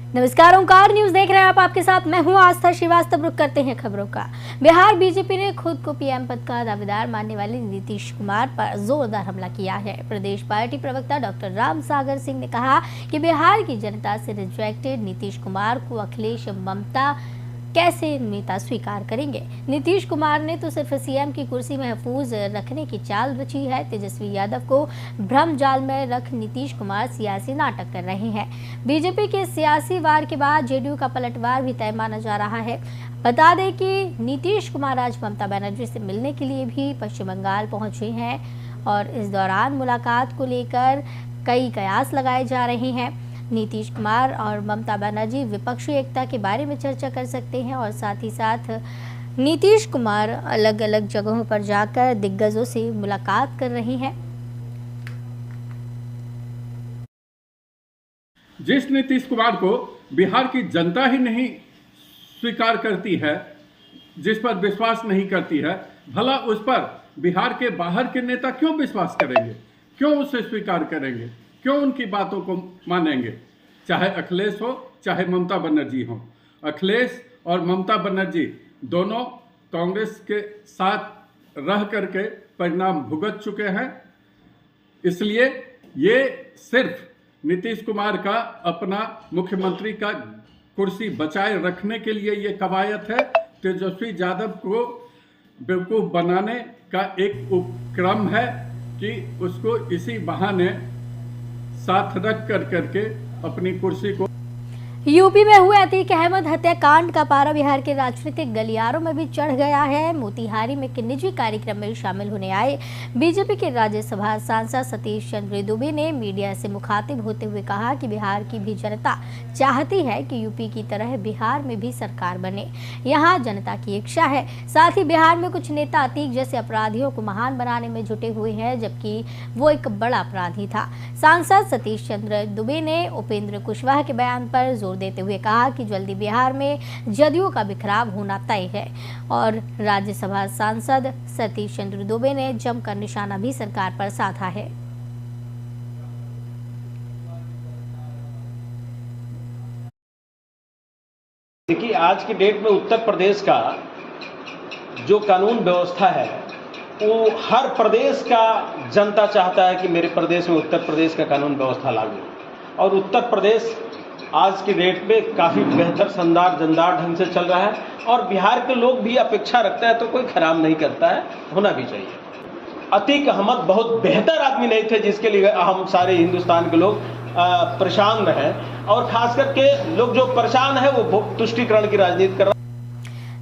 नमस्कार, ओंकार न्यूज देख रहे हैं आप। आपके साथ मैं हूं आस्था श्रीवास्तव। रुक करते हैं खबरों का। बिहार बीजेपी ने खुद को पीएम पद का दावेदार मानने वाले नीतीश कुमार पर जोरदार हमला किया है। प्रदेश पार्टी प्रवक्ता डॉक्टर राम सागर सिंह ने कहा कि बिहार की जनता से रिजेक्टेड नीतीश कुमार को अखिलेश ममता कैसे नेता स्वीकार करेंगे। नीतीश कुमार ने तो सिर्फ सीएम की कुर्सी महफूज रखने की चाल रची है। तेजस्वी यादव को भ्रम जाल में रख नीतीश कुमार सियासी नाटक कर रहे हैं। बीजेपी के सियासी वार के बाद जेडीयू का पलटवार भी तय माना जा रहा है। बता दें कि नीतीश कुमार आज ममता बनर्जी से मिलने के लिए भी पश्चिम बंगाल पहुंचे हैं और इस दौरान मुलाकात को लेकर कई कयास लगाए जा रहे हैं। नीतीश कुमार और ममता बनर्जी विपक्षी एकता के बारे में चर्चा कर सकते हैं और साथ ही साथ नीतीश कुमार अलग अलग जगहों पर जाकर दिग्गजों से मुलाकात कर रहे हैं। जिस नीतीश कुमार को बिहार की जनता ही नहीं स्वीकार करती है, जिस पर विश्वास नहीं करती है, भला उस पर बिहार के बाहर के नेता क्यों विश्वास करेंगे, क्यों उसे स्वीकार करेंगे, क्यों उनकी बातों को मानेंगे। चाहे अखिलेश हो चाहे ममता बनर्जी हो, अखिलेश और ममता बनर्जी दोनों कांग्रेस के साथ रह करके परिणाम भुगत चुके हैं। इसलिए ये सिर्फ नीतीश कुमार का अपना मुख्यमंत्री का कुर्सी बचाए रखने के लिए ये कवायद है। तेजस्वी यादव को बेवकूफ़ बनाने का एक उपक्रम है कि उसको इसी बहाने साथ रख करके अपनी कुर्सी को। यूपी में हुए अतीक अहमद हत्याकांड का पारा बिहार के राजनीतिक गलियारों में भी चढ़ गया है। मोतिहारी में एक निजी कार्यक्रम में शामिल होने आए बीजेपी के राज्यसभा सांसद सतीश चंद्र दुबे ने मीडिया से मुखातिब होते हुए कहा कि बिहार की भी जनता चाहती है कि यूपी की तरह बिहार में भी सरकार बने। यहाँ जनता की इच्छा है। साथ ही बिहार में कुछ नेता अतीक जैसे अपराधियों को महान बनाने में जुटे हुए हैं, जबकि वो एक बड़ा अपराधी था। सांसद सतीश चंद्र दुबे ने उपेंद्र कुशवाहा के बयान पर जोर देते हुए कहा कि जल्दी बिहार में जदयू का बिखराव होना तय है और राज्यसभा सांसद सतीश चंद्र दुबे ने जमकर निशाना भी सरकार पर साधा है। देखिए, आज की डेट में उत्तर प्रदेश का जो कानून व्यवस्था है वो हर प्रदेश का जनता चाहता है कि मेरे प्रदेश में उत्तर प्रदेश का कानून व्यवस्था लागू हो, और उत्तर प्रदेश आज की डेट में काफ़ी बेहतर शानदार जनदार ढंग से चल रहा है और बिहार के लोग भी अपेक्षा रखता है तो कोई खराब नहीं करता है, होना भी चाहिए। अतीक अहमद बहुत बेहतर आदमी नहीं थे जिसके लिए हम सारे हिंदुस्तान के लोग परेशान रहे, और खास करके लोग जो परेशान है वो तुष्टीकरण की राजनीति कर रहे हैं।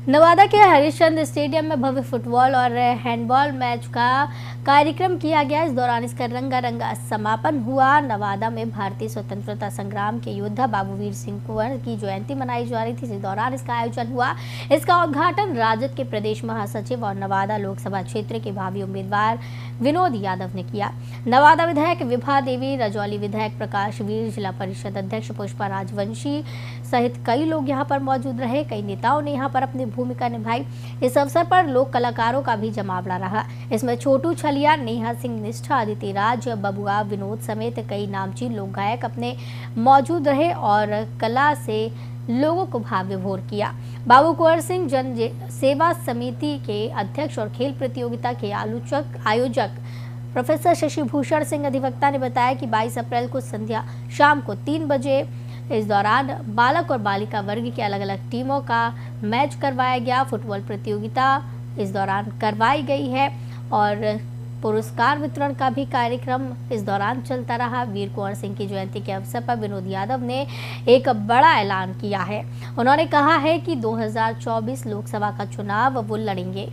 नवादा के हरिश्चंद्र स्टेडियम में भव्य फुटबॉल और हैंडबॉल मैच का कार्यक्रम किया गया। इस दौरान इसका रंगारंगा समापन हुआ। नवादा में भारतीय स्वतंत्रता संग्राम के योद्धा बाबूवीर सिंह कुंवर की जयंती मनाई जा रही थी। इस दौरान इसका आयोजन हुआ। इसका उद्घाटन राजद के प्रदेश महासचिव और नवादा लोकसभा क्षेत्र के भावी उम्मीदवार विनोद यादव ने किया। नवादा विधायक विभा देवी, रजौली विधायक प्रकाश वीर, जिला परिषद अध्यक्ष पुष्पा राजवंशी सहित कई लोग यहाँ पर मौजूद रहे। कई नेताओं ने यहाँ पर अपनी भूमिका निभाई। इस अवसर पर लोक कलाकारों का भी जमावड़ा रहा। इसमें छोटू छलिया, नेहा सिंह निष्ठा, अदिति राज, बबुआ, विनोद समेत कई नामचीन लोक गायक अपने मौजूद रहे और कला से लोगों को भाव विभोर किया। बाबू कुंवर सिंह जन सेवा समिति के अध्यक्ष और खेल प्रतियोगिता के आयोजक प्रोफेसर शशि भूषण सिंह अधिवक्ता ने बताया कि 22 अप्रैल को संध्या शाम को 3 बजे इस दौरान बालक और बालिका वर्ग की अलग अलग टीमों का मैच करवाया गया। फुटबॉल प्रतियोगिता इस दौरान करवाई गई है और पुरस्कार वितरण का भी कार्यक्रम इस दौरान चलता रहा। वीर कुंवर सिंह की जयंती के अवसर पर विनोद यादव ने एक बड़ा ऐलान किया है। उन्होंने कहा है कि 2024 लोकसभा का चुनाव वो लड़ेंगे।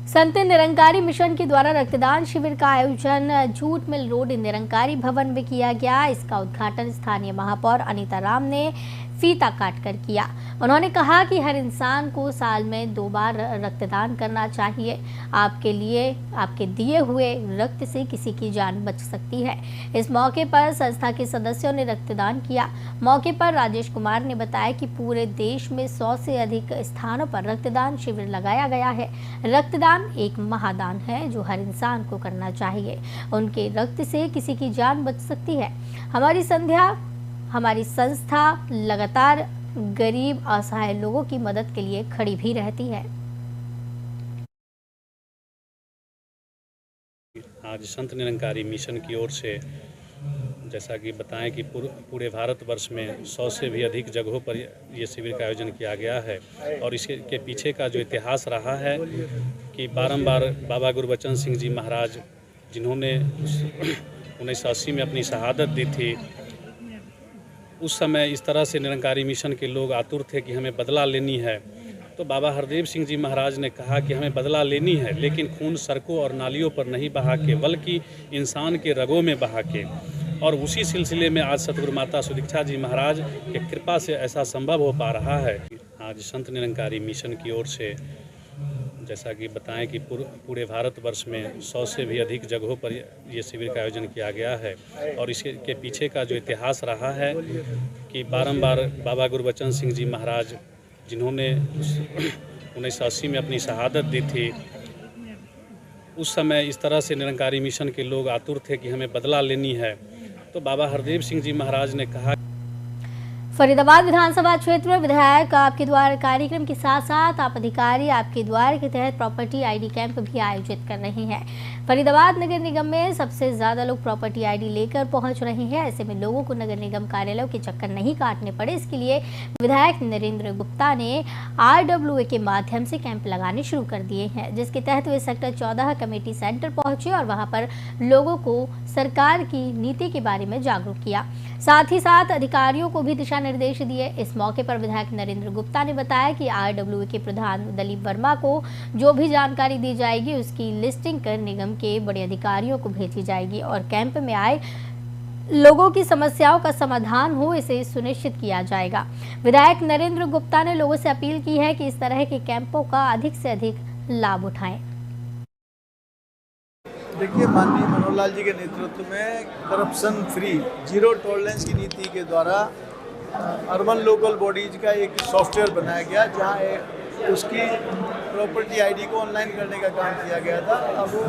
संत निरंकारी मिशन के द्वारा रक्तदान शिविर का आयोजन जूट मिल रोड निरंकारी भवन में किया गया। इसका उद्घाटन स्थानीय महापौर अनीता राम ने फीता काटकर किया। उन्होंने कहा कि हर इंसान को साल में 2 बार रक्तदान करना चाहिए। आपके लिए आपके दिए हुए रक्त से किसी की जान बच सकती है। इस मौके पर संस्था के सदस्यों ने रक्तदान किया। मौके पर राजेश कुमार ने बताया कि पूरे देश में 100 से अधिक स्थानों पर रक्तदान शिविर लगाया गया है। रक्तदान एक महादान है जो हर इंसान को करना चाहिए। उनके रक्त से किसी की जान बच सकती है। हमारी संस्था लगातार गरीब असहाय लोगों की मदद के लिए खड़ी भी रहती है। आज संत निरंकारी मिशन की ओर से जैसा कि बताएं कि पूरे भारतवर्ष में 100 से भी अधिक जगहों पर ये शिविर का आयोजन किया गया है। और इसके पीछे का जो इतिहास रहा है कि बारंबार बाबा गुरबचन सिंह जी महाराज जिन्होंने 1980 में अपनी शहादत दी थी, उस समय इस तरह से निरंकारी मिशन के लोग आतुर थे कि हमें बदला लेनी है। तो बाबा हरदेव सिंह जी महाराज ने कहा कि हमें बदला लेनी है, लेकिन खून सड़कों और नालियों पर नहीं बहा के बल्कि इंसान के रगों में बहा के। और उसी सिलसिले में आज सतगुरु माता सुदीक्षा जी महाराज की कृपा से ऐसा संभव हो पा रहा है। आज संत निरंकारी मिशन की ओर से जैसा कि बताएं कि पूरे भारतवर्ष में 100 से भी अधिक जगहों पर ये शिविर का आयोजन किया गया है। और इसके पीछे का जो इतिहास रहा है कि बारंबार बाबा गुरबचन सिंह जी महाराज जिन्होंने 1980 में अपनी शहादत दी थी, उस समय इस तरह से निरंकारी मिशन के लोग आतुर थे कि हमें बदला लेनी है। तो बाबा हरदेव सिंह जी महाराज ने कहा। फरीदाबाद विधानसभा क्षेत्र में विधायक आपके द्वार कार्यक्रम के साथ साथ आप अधिकारी आपके द्वार के तहत प्रॉपर्टी आईडी कैंप भी आयोजित कर रहे हैं। फरीदाबाद नगर निगम में सबसे ज्यादा लोग प्रॉपर्टी आईडी लेकर पहुंच रहे हैं। ऐसे में लोगों को नगर निगम कार्यालयों के चक्कर नहीं काटने पड़े, इसके लिए विधायक नरेंद्र गुप्ता ने RWA के माध्यम से कैंप लगाने शुरू कर दिए हैं, जिसके तहत वे सेक्टर 14 कमेटी सेंटर पहुंचे और वहां पर लोगों को सरकार की नीति के बारे में जागरूक किया। साथ ही साथ अधिकारियों को भी दिशा निर्देश दिए। इस मौके पर विधायक नरेंद्र गुप्ता ने बताया कि RWA के प्रधान दिलीप वर्मा को जो भी जानकारी दी जाएगी उसकी लिस्टिंग कर निगम के बड़े अधिकारियों को भेजी जाएगी और कैंप में आए लोगों की समस्याओं का समाधान हो, इसे सुनिश्चित किया जाएगा। विधायक नरेंद्र गुप्ता ने लोगों से अपील की है कि इस तरह के कैंपों का अधिक से अधिक लाभ उठाएं। देखिए, माननीय मनोहर लाल जी के नेतृत्व में करप्शन फ्री जीरो टॉलरेंस की नीति के द्वारा अर्बन लोकल बॉडीज का एक सॉफ्टवेयर बनाया गया, जहां उसकी प्रॉपर्टी आईडी को ऑनलाइन करने का काम किया गया था। अब वो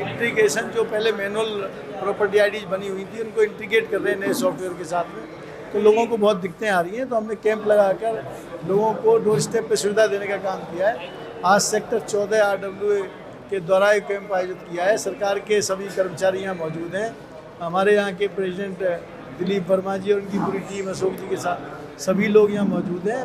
इंटीग्रेशन, जो पहले मैनुअल प्रॉपर्टी आईडी बनी हुई थी, उनको इंटीग्रेट कर रहे हैं नए सॉफ्टवेयर के साथ में। तो लोगों को बहुत दिक्कतें आ रही हैं, तो हमने कैंप लगाकर लोगों को डोर स्टेप पर सुविधा देने का काम किया है। आज सेक्टर 14 RWA के द्वारा एक कैंप आयोजित किया है। सरकार के सभी कर्मचारी यहाँ मौजूद हैं। हमारे यहाँ के प्रेसिडेंट दिलीप वर्मा जी और उनकी पूरी टीम, अशोक जी के साथ सभी लोग यहाँ मौजूद हैं।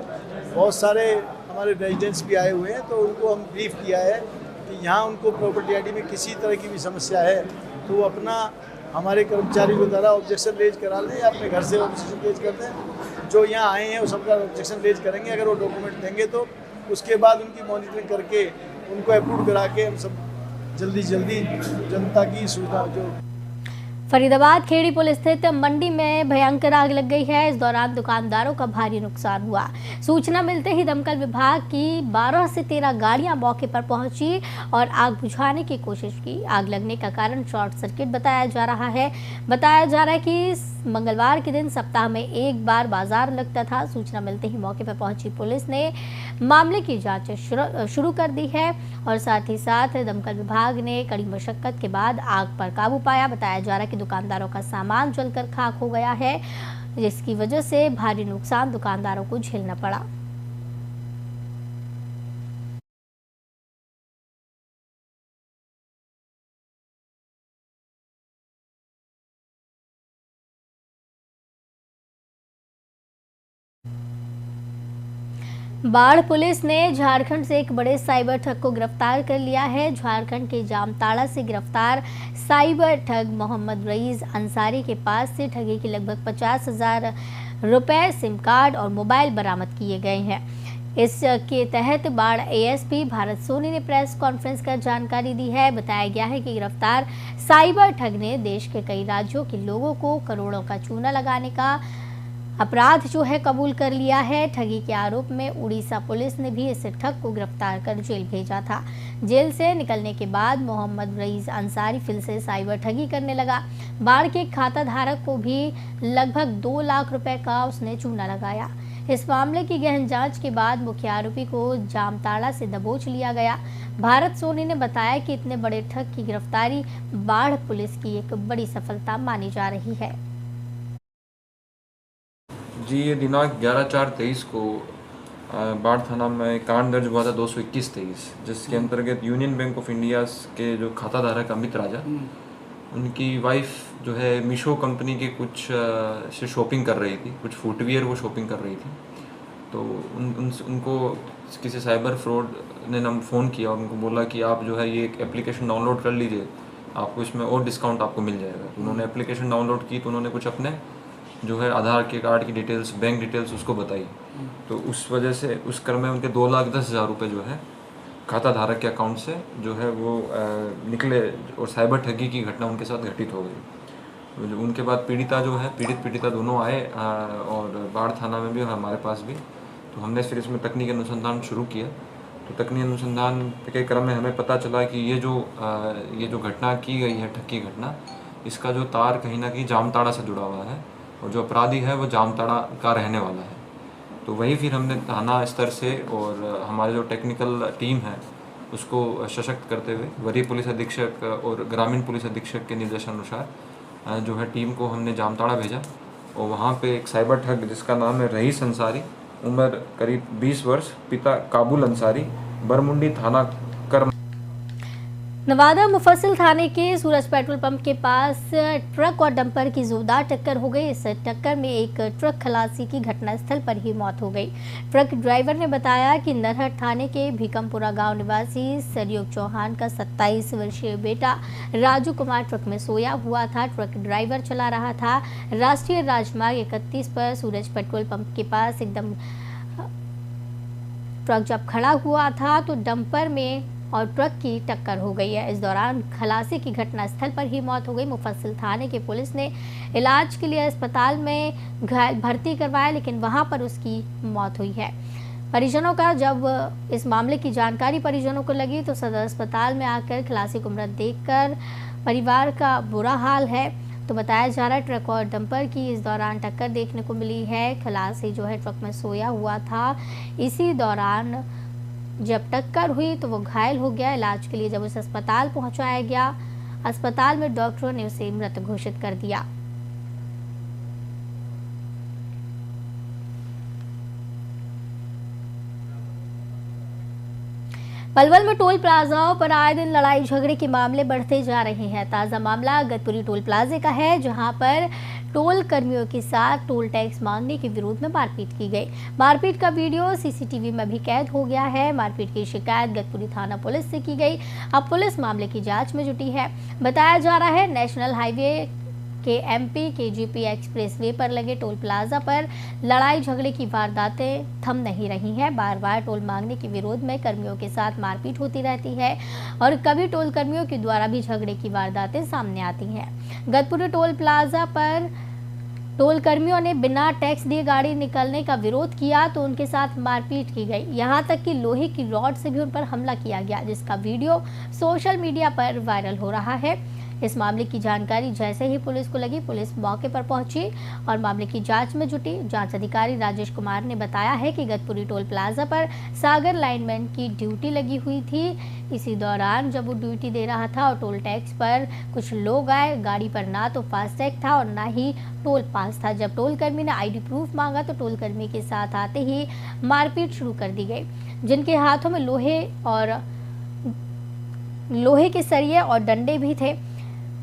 बहुत सारे हमारे रेजिडेंट्स भी आए हुए हैं, तो उनको हम ब्रीफ किया है कि यहाँ उनको प्रॉपर्टी आईडी में किसी तरह की भी समस्या है तो वो अपना हमारे कर्मचारी के द्वारा ऑब्जेक्शन रेज करा लें या अपने घर से ऑब्जेक्शन रेज कर दें। जो यहाँ आए हैं वो सबका ऑब्जेक्शन रेज करेंगे। अगर वो डॉक्यूमेंट देंगे तो उसके बाद उनकी मॉनिटरिंग करके उनको अप्रूव करा के हम सब जल्दी जनता की सुविधा जो। फरीदाबाद खेड़ी पुल स्थित मंडी में भयंकर आग लग गई है। इस दौरान दुकानदारों का भारी नुकसान हुआ। सूचना मिलते ही दमकल विभाग की 12 से 13 गाड़ियां मौके पर पहुंची और आग बुझाने की कोशिश की। आग लगने का कारण शॉर्ट सर्किट बताया जा रहा है कि मंगलवार के दिन सप्ताह में एक बार बाजार लगता था। सूचना मिलते ही मौके पर पहुंची पुलिस ने मामले की जांच शुरू कर दी है और साथ ही साथ दमकल विभाग ने कड़ी मशक्कत के बाद आग पर काबू पाया। बताया जा रहा है कि दुकानदारों का सामान जलकर खाक हो गया है, जिसकी वजह से भारी नुकसान दुकानदारों को झेलना पड़ा। बाढ़ पुलिस ने झारखंड से एक बड़े साइबर ठग को गिरफ्तार कर लिया है। झारखंड के जामताड़ा से गिरफ्तार साइबर ठग मोहम्मद रईस अंसारी के पास से ठगी के लगभग 50,000 रुपए, सिम कार्ड और मोबाइल बरामद किए गए हैं। इसके तहत बाढ़ ASP भारत सोनी ने प्रेस कॉन्फ्रेंस कर जानकारी दी है। बताया गया है कि गिरफ्तार साइबर ठग ने देश के कई राज्यों के लोगों को करोड़ों का चूना लगाने का अपराध जो है कबूल कर लिया है। ठगी के आरोप में उड़ीसा पुलिस ने भी इस ठग को गिरफ्तार कर जेल भेजा था। जेल से निकलने के बाद मोहम्मद रईस अंसारी फिर से साइबर ठगी करने लगा। बाढ़ के खाता धारक को भी लगभग 2 लाख रुपए का उसने चूना लगाया। इस मामले की गहन जांच के बाद मुख्य आरोपी को जामताड़ा से दबोच लिया गया। भारत सोनी ने बताया कि इतने बड़े ठग की गिरफ्तारी बाढ़ पुलिस की एक बड़ी सफलता मानी जा रही है। जी, ये दिनांक 11/4/23 को बाढ़ थाना में कांड दर्ज हुआ था 221-23, जिसके अंतर्गत यूनियन बैंक ऑफ इंडिया के जो खाता धारक अमित राजा, उनकी वाइफ जो है मीशो कंपनी के कुछ से शॉपिंग कर रही थी, कुछ फुटवियर वो शॉपिंग कर रही थी। तो उनको किसी साइबर फ्रॉड ने फ़ोन किया और उनको बोला कि आप जो है ये एक एप्लीकेशन डाउनलोड कर लीजिए, आपको इसमें और डिस्काउंट आपको मिल जाएगा। तो उन्होंने एप्लीकेशन डाउनलोड की तो उन्होंने कुछ अपने जो है आधार के कार्ड की डिटेल्स, बैंक डिटेल्स उसको बताई। तो उस वजह से उस क्रम में उनके 2,10,000 रुपये जो है खाता धारक के अकाउंट से जो है वो निकले और साइबर ठगी की घटना उनके साथ घटित हो गई। उनके बाद पीड़िता जो है, पीड़िता दोनों आए और बाढ़ थाना में भी और हमारे पास भी। तो हमने फिर इसमें तकनीकी अनुसंधान शुरू किया। तो तकनीकी अनुसंधान के क्रम में हमें पता चला कि ये जो घटना की गई है, ठग की घटना, इसका जो तार कहीं ना कहीं जामताड़ा से जुड़ा हुआ है और जो अपराधी है वो जामताड़ा का रहने वाला है। तो वही फिर हमने थाना स्तर से और हमारे जो टेक्निकल टीम है उसको सशक्त करते हुए वरीय पुलिस अधीक्षक और ग्रामीण पुलिस अधीक्षक के निर्देशानुसार जो है टीम को हमने जामताड़ा भेजा और वहाँ पे एक साइबर ठग जिसका नाम है रईस अंसारी, उम्र करीब 20 वर्ष, पिता काबुल अंसारी, बरमुंडी थाना कर्म। नवादा मुफस्सिल थाने के सूरज पेट्रोल पंप के पास ट्रक और डंपर की जोरदार टक्कर हो गई। इस टक्कर में एक ट्रक खलासी की घटनास्थल पर ही मौत हो गई। ट्रक ड्राइवर ने बताया कि नरहट थाने के भीकमपुरा गांव निवासी सरयोग चौहान का 27 वर्षीय बेटा राजू कुमार ट्रक में सोया हुआ था। ट्रक ड्राइवर चला रहा था। राष्ट्रीय राजमार्ग 31 पर सूरज पेट्रोल पंप के पास एकदम ट्रक जब खड़ा हुआ था तो डंपर में और ट्रक की टक्कर हो गई है। इस दौरान खलासी की घटनास्थल पर ही मौत हो गई। मुफस्सिल थाने की पुलिस ने इलाज के लिए अस्पताल में घायल भर्ती करवाया, लेकिन वहां पर उसकी मौत हुई है। परिजनों का जब इस मामले की जानकारी परिजनों को लगी तो सदर अस्पताल में आकर खलासी को मृत देखकर परिवार का बुरा हाल है। तो बताया जा रहा है ट्रक और डंपर की इस दौरान टक्कर देखने को मिली है। खलासी जो है ट्रक में सोया हुआ था। इसी दौरान जब टक्कर हुई तो वो घायल हो गया। इलाज के लिए जब उसे अस्पताल पहुंचाया गया, अस्पताल में डॉक्टरों ने उसे मृत घोषित कर दिया। पलवल में टोल प्लाजाओं पर आए दिन लड़ाई झगड़े के मामले बढ़ते जा रहे हैं। ताज़ा मामला गतपुरी टोल प्लाजे का है, जहां पर टोल कर्मियों के साथ टोल टैक्स मांगने के विरोध में मारपीट की गई। मारपीट का वीडियो सीसीटीवी में भी कैद हो गया है। मारपीट की शिकायत गतपुरी थाना पुलिस से की गई। अब पुलिस मामले की जांच में जुटी है। बताया जा रहा है नेशनल हाईवे के एमपी केजीपी एक्सप्रेसवे पर लगे टोल प्लाजा पर लड़ाई झगड़े की वारदातें थम नहीं रही हैं। बार बार टोल मांगने के विरोध में कर्मियों के साथ मारपीट होती रहती है और कभी टोल कर्मियों के द्वारा भी झगड़े की वारदातें सामने आती हैं। गतपुरी टोल प्लाजा पर टोल कर्मियों ने बिना टैक्स दिए गाड़ी निकलने का विरोध किया तो उनके साथ मारपीट की गई। यहां तक कि लोहे की रॉड से भी उन पर हमला किया गया, जिसका वीडियो सोशल मीडिया पर वायरल हो रहा है। इस मामले की जानकारी जैसे ही पुलिस को लगी, पुलिस मौके पर पहुंची और मामले की जांच में जुटी। जांच अधिकारी राजेश कुमार ने बताया है कि गतपुरी टोल प्लाजा पर सागर लाइनमैन की ड्यूटी लगी हुई थी। इसी दौरान जब वो ड्यूटी दे रहा था और टोल टैक्स पर कुछ लोग आए, गाड़ी पर ना तो फास्टैग था और ना ही टोल पास था। जब टोल कर्मी ने आईडी प्रूफ मांगा तो टोल कर्मी के साथ आते ही मारपीट शुरू कर दी गई, जिनके हाथों में लोहे के सरिये और डंडे भी थे।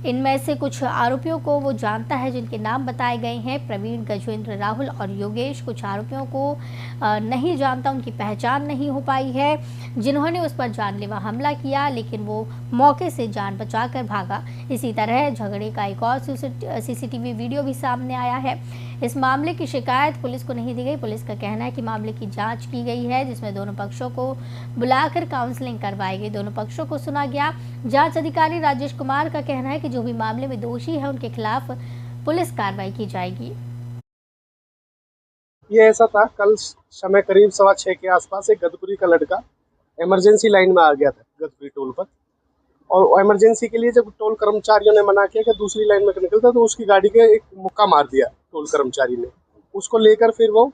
इनमें से कुछ आरोपियों को वो जानता है, जिनके नाम बताए गए हैं प्रवीण, गजेंद्र, राहुल और योगेश। कुछ आरोपियों को नहीं जानता, उनकी पहचान नहीं हो पाई है, जिन्होंने उस पर जानलेवा हमला किया, लेकिन वो मौके से जान बचाकर भागा। इसी तरह झगड़े का एक और सीसीटीवी वीडियो भी सामने आया है। इस मामले की शिकायत पुलिस को नहीं दी गई। पुलिस का कहना है कि मामले की जांच की गई है, जिसमें दोनों पक्षों को बुलाकर काउंसलिंग करवाई गई, दोनों पक्षों को सुना गया। जांच अधिकारी राजेश कुमार का कहना है कि जो भी मामले में दोषी है उनके खिलाफ पुलिस कार्रवाई की जाएगी। ये ऐसा था, कल समय करीब 6:15 के आसपास एक गदपुरी का लड़का इमरजेंसी लाइन में आ गया था गदपुरी टोल पर, और इमरजेंसी के लिए जब टोल कर्मचारियों ने मना किया कि दूसरी लाइन में निकलता, तो उसकी गाड़ी के एक मुक्का मार दिया टोल कर्मचारी ने। उसको लेकर फिर वो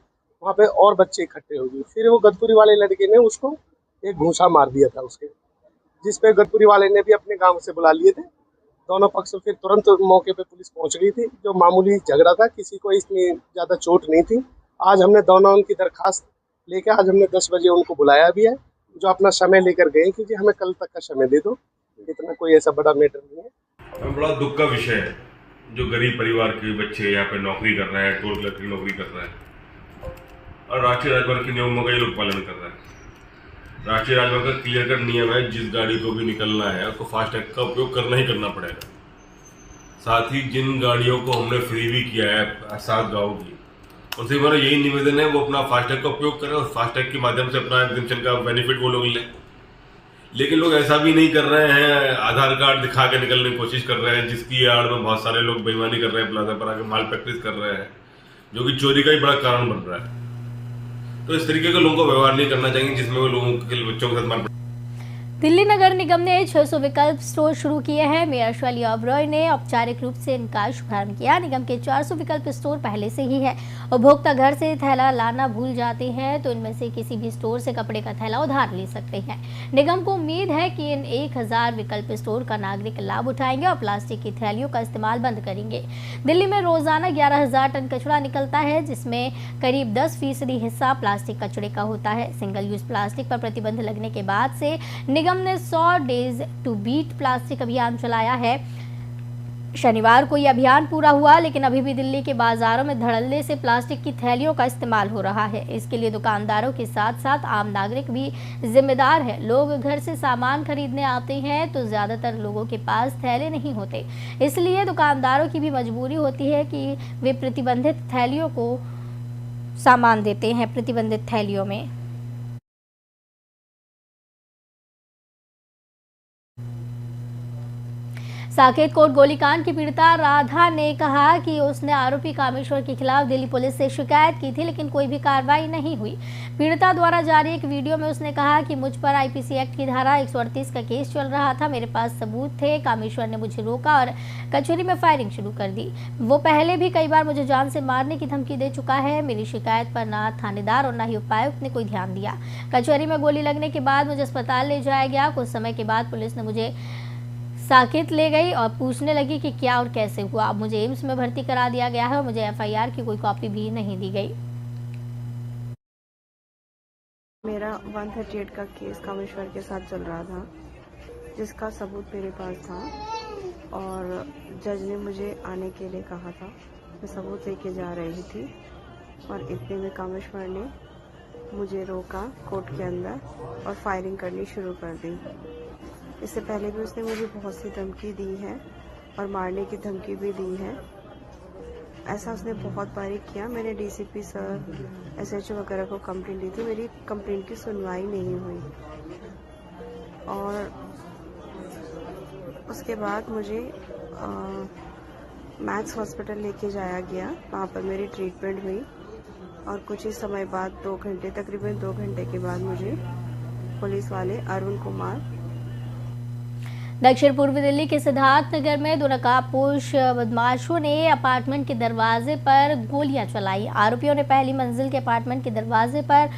वहाँ पे और बच्चे इकट्ठे हो गए, फिर वो गदपुरी वाले लड़के ने उसको एक घूंसा मार दिया था उसके, जिस पे गदपुरी वाले ने भी अपने गाँव से बुला लिए थे दोनों पक्ष। फिर तुरंत मौके पे पुलिस पहुंच गई थी। जो मामूली झगड़ा था, किसी को इतनी ज़्यादा चोट नहीं थी। आज हमने दोनों उनकी दरखास्त लेकर आज हमने 10 बजे उनको बुलाया भी है, जो अपना समय लेकर गए कि जी हमें कल तक का समय दे दो, इतना कोई ऐसा बड़ा मैटर नहीं है। बड़ा दुख का विषय है, जो गरीब परिवार के बच्चे यहाँ पे नौकरी कर रहे हैं, टोल क्लर्क की नौकरी कर रहे हैं और राष्ट्रीय राजमार्ग के नियमों का ये लोग पालन कर रहे हैं। राष्ट्रीय राजमार्ग का क्लियर कट नियम है, जिस गाड़ी को भी निकलना है उसको फास्टैग का उपयोग करना ही करना पड़ेगा। साथ ही जिन गाड़ियों को हमने फ्री भी किया है 7 गाँव की, उनसे हमारा यही निवेदन है वो अपना फास्टैग का उपयोग करें और फास्टैग के माध्यम से अपना एग्जेम्पशन का बेनिफिट वो लोग लें। लेकिन लोग ऐसा भी नहीं कर रहे हैं, आधार कार्ड दिखा के निकलने की कोशिश कर रहे हैं, जिसकी आड़ में बहुत सारे लोग बेईमानी कर रहे हैं, प्लाजा पर आके माल प्रैक्टिस कर रहे हैं, जो कि चोरी का ही बड़ा कारण बन रहा है। तो इस तरीके का लोगों को व्यवहार नहीं करना चाहिए जिसमें वो लोगों के बच्चों के साथ मार। दिल्ली नगर निगम ने 600 विकल्प स्टोर शुरू किए हैं। मेयर शैली ओबरॉय ने औपचारिक रूप से इनका शुभारंभ किया। निगम के 400 विकल्प स्टोर पहले से ही है। उपभोक्ता घर से थैला लाना भूल जाते हैं तो इनमें से किसी भी स्टोर से कपड़े का थैला उधार ले सकते हैं। निगम को उम्मीद है कि इन 1000 विकल्प स्टोर का नागरिक लाभ उठाएंगे और प्लास्टिक की थैलियों का इस्तेमाल बंद करेंगे। दिल्ली में रोजाना 11,000 टन कचरा निकलता है, जिसमें करीब 10% हिस्सा प्लास्टिक कचरे का होता है। सिंगल यूज प्लास्टिक पर प्रतिबंध लगने के बाद से निगम ने 100 डेज टू बीट प्लास्टिक अभियान चलाया है। शनिवार को यह अभियान पूरा हुआ, लेकिन अभी भी दिल्ली के बाजारों में धड़ल्ले से प्लास्टिक की थैलियों का इस्तेमाल हो रहा है। इसके लिए दुकानदारों के साथ साथ आम नागरिक भी जिम्मेदार है। लोग घर से सामान खरीदने आते हैं तो ज्यादातर लोगों के पास थैले नहीं होते, इसलिए दुकानदारों की भी मजबूरी होती है कि वे प्रतिबंधित थैलियों को सामान देते हैं। प्रतिबंधित थैलियों में साकेत कोर्ट गोलीकांड की पीड़िता राधा ने कहा कि उसने आरोपी कामेश्वर के खिलाफ दिल्ली पुलिस से शिकायत की थी, लेकिन कोई भी कार्रवाई नहीं हुई। पीड़िता द्वारा जारी एक वीडियो में उसने कहा कि मुझ पर आईपीसी एक्ट की धारा 138 का केस चल रहा था। मेरे पास सबूत थे। कामेश्वर ने मुझे रोका और कचहरी में फायरिंग शुरू कर दी। वो पहले भी कई बार मुझे जान से मारने की धमकी दे चुका है। मेरी शिकायत पर ना थानेदार और ना ही उपायुक्त ने कोई ध्यान दिया। कचहरी में गोली लगने के बाद मुझे अस्पताल ले जाया गया। कुछ समय के बाद पुलिस ने मुझे साकेत ले गई और पूछने लगी कि क्या और कैसे हुआ। अब मुझे एम्स में भर्ती करा दिया गया है और मुझे एफआईआर की कोई कॉपी भी नहीं दी गई। मेरा 138 का केस कामेश्वर के साथ चल रहा था, जिसका सबूत मेरे पास था और जज ने मुझे आने के लिए कहा था। मैं सबूत लेके जा रही थी और इतने में कामेश्वर ने मुझे रोका कोर्ट के अंदर और फायरिंग करनी शुरू कर दी। इससे पहले भी उसने मुझे बहुत सी धमकी दी है और मारने की धमकी भी दी है। ऐसा उसने बहुत बारी किया। मैंने डीसीपी सर, एसएचओ वगैरह को कंप्लेंट दी थी। मेरी कंप्लेंट की सुनवाई नहीं हुई और उसके बाद मुझे मैक्स हॉस्पिटल लेके जाया गया। वहाँ पर मेरी ट्रीटमेंट हुई और कुछ ही समय बाद तकरीबन 2 घंटे के बाद मुझे पुलिस वाले अरुण कुमार दक्षिण पूर्वी दिल्ली के सिद्धार्थ नगर में 2 नकाबपोश बदमाशों ने अपार्टमेंट के दरवाजे पर गोलियां चलाई। आरोपियों ने पहली मंजिल के अपार्टमेंट के दरवाजे पर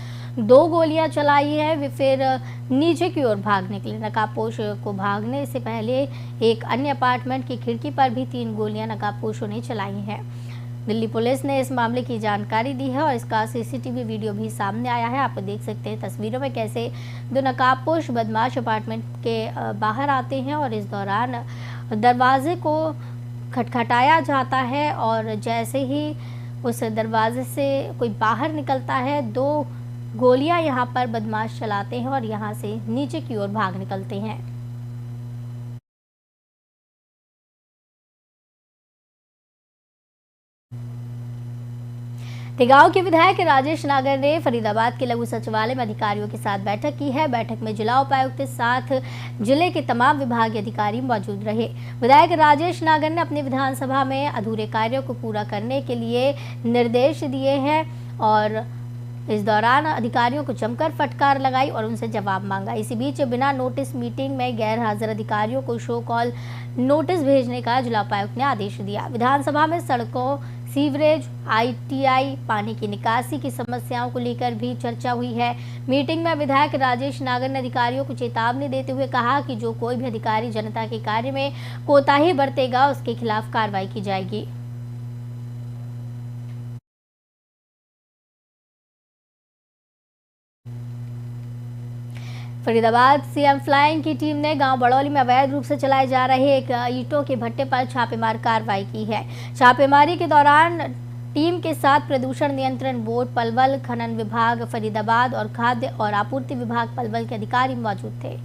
2 गोलियां चलाई है। वे फिर नीचे की ओर भाग निकले। नकाबपोश को भागने से पहले एक अन्य अपार्टमेंट की खिड़की पर भी 3 गोलियां नकाबपोशों ने चलाई हैं। दिल्ली पुलिस ने इस मामले की जानकारी दी है और इसका सीसीटीवी वीडियो भी सामने आया है। आप देख सकते हैं तस्वीरों में कैसे 2 नकाबपोश बदमाश अपार्टमेंट के बाहर आते हैं और इस दौरान दरवाजे को खटखटाया जाता है और जैसे ही उस दरवाजे से कोई बाहर निकलता है 2 गोलियां यहां पर बदमाश चलाते हैं और यहां से नीचे की ओर भाग निकलते हैं। तेगांव के विधायक राजेश नागर ने फरीदाबाद के लघु सचिवालय में अधिकारियों के साथ बैठक की है। बैठक में जिला उपायुक्त के साथ जिले के तमाम विभागीय अधिकारी मौजूद रहे। विधायक राजेश नागर ने अपनी विधानसभा में अधूरे कार्यों को पूरा करने के लिए निर्देश दिए हैं और इस दौरान अधिकारियों को जमकर फटकार लगाई और उनसे जवाब मांगा। इसी बीच बिना नोटिस मीटिंग में गैर हाजिर अधिकारियों को शो कॉल नोटिस भेजने का जिला उपायुक्त ने आदेश दिया। विधानसभा में सड़कों, सीवरेज, ITI, पानी की निकासी की समस्याओं को लेकर भी चर्चा हुई है। मीटिंग में विधायक राजेश नागर ने अधिकारियों को चेतावनी देते हुए कहा कि जो कोई भी अधिकारी जनता के कार्य में कोताही बरतेगा उसके खिलाफ कार्रवाई की जाएगी। फरीदाबाद सीएम फ्लाइंग की टीम ने गांव बड़ौली में अवैध रूप से चलाए जा रहे एक ईंटों के भट्टे पर छापेमार कार्रवाई की है। छापेमारी के दौरान टीम के साथ प्रदूषण नियंत्रण बोर्ड पलवल, खनन विभाग फरीदाबाद और खाद्य और आपूर्ति विभाग पलवल के अधिकारी मौजूद थे।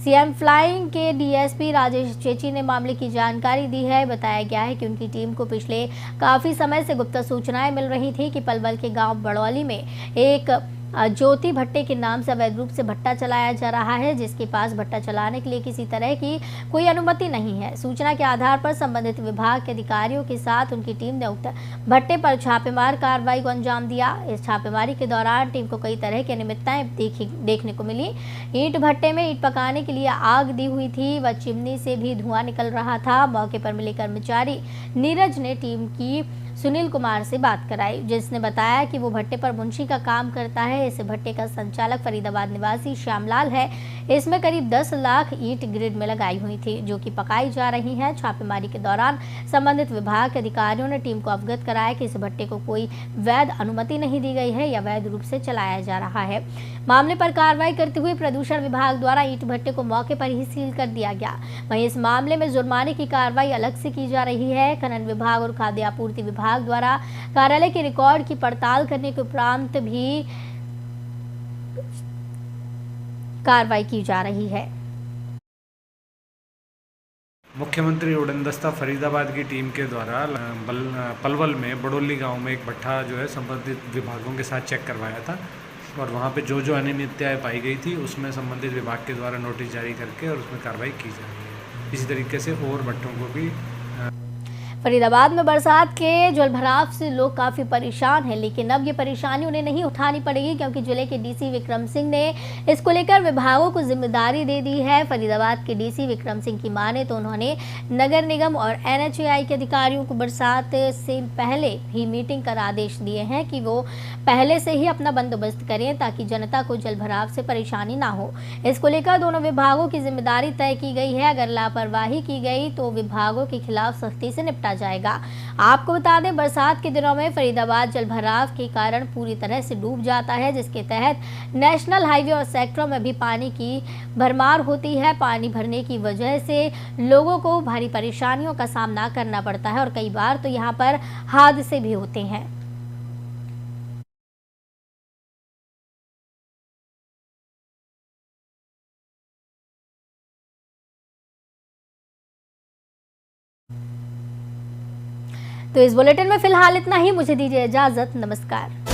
सीएम फ्लाइंग के DSP राजेश चेची ने मामले की जानकारी दी है। बताया गया है कि उनकी टीम को पिछले काफी समय से गुप्त सूचनाएं मिल रही थी कि पलवल के गांव बड़ौली में एक ज्योति भट्टे के नाम से अवैध रूप से भट्टा चलाया जा रहा है, जिसके पास भट्टा चलाने के लिए किसी तरह की कोई अनुमति नहीं है। सूचना के आधार पर संबंधित विभाग के अधिकारियों के साथ उनकी टीम ने उक्त भट्टे पर छापेमार कार्रवाई को अंजाम दिया। इस छापेमारी के दौरान टीम को कई तरह की अनियमितताएं देखने को मिली। ईंट भट्टे में ईंट पकाने के लिए आग दी हुई थी व चिमनी से भी धुआं निकल रहा था। मौके पर मिले कर्मचारी नीरज ने टीम की सुनील कुमार से बात कराई, जिसने बताया कि वो भट्टे पर मुंशी का काम करता है। इस भट्टे का संचालक फरीदाबाद निवासी श्यामलाल है। इसमें करीब 10 लाख ईंट ग्रिड में लगाई हुई थी, जो कि पकाई जा रही हैं। छापेमारी के दौरान संबंधित विभाग के अधिकारियों ने टीम को अवगत कराया कि इस भट्टे को कोई वैध अनुमति नहीं दी गई है या वैध रूप से चलाया जा रहा है। मामले पर कार्रवाई करते हुए प्रदूषण विभाग द्वारा ईंट भट्टे को मौके पर ही सील कर दिया गया। वहीं इस मामले में जुर्माने की कार्रवाई अलग से की जा रही है। खनन विभाग और खाद्य आपूर्ति विभाग द्वारा कार्यालय के रिकॉर्ड की पड़ताल करने के उपरांत भी कार्रवाई की जा रही है। मुख्यमंत्री उड़नदस्ता फरीदाबाद की टीम के द्वारा पलवल में बड़ौली गांव में एक भट्ठा जो है संबंधित विभागों के साथ चेक करवाया था और वहां पे जो अनियमितताएं पाई गई थी उसमें संबंधित विभाग के द्वारा नोटिस जारी करके और उसमें कार्रवाई की जा रही है। इसी तरीके से और भट्टों को भी फरीदाबाद में बरसात के जलभराव से लोग काफी परेशान हैं, लेकिन अब ये परेशानी उन्हें नहीं उठानी पड़ेगी क्योंकि जिले के डीसी विक्रम सिंह ने इसको लेकर विभागों को जिम्मेदारी दे दी है। फरीदाबाद के डीसी विक्रम सिंह की माने तो उन्होंने नगर निगम और NHAI के अधिकारियों को बरसात से पहले ही मीटिंग कर आदेश दिए हैं कि वो पहले से ही अपना बंदोबस्त करें ताकि जनता को जलभराव से परेशानी ना हो। इसको लेकर दोनों विभागों की जिम्मेदारी तय की गई है। अगर लापरवाही की गई तो विभागों के खिलाफ सख्ती से निपटा जाएगा। आपको बता दें, बरसात के दिनों में फरीदाबाद जलभराव के कारण पूरी तरह से डूब जाता है, जिसके तहत नेशनल हाईवे और सेक्टरों में भी पानी की भरमार होती है। पानी भरने की वजह से लोगों को भारी परेशानियों का सामना करना पड़ता है और कई बार तो यहाँ पर हादसे भी होते हैं। तो इस बुलेटिन में फिलहाल इतना ही। मुझे दीजिए इजाजत। नमस्कार।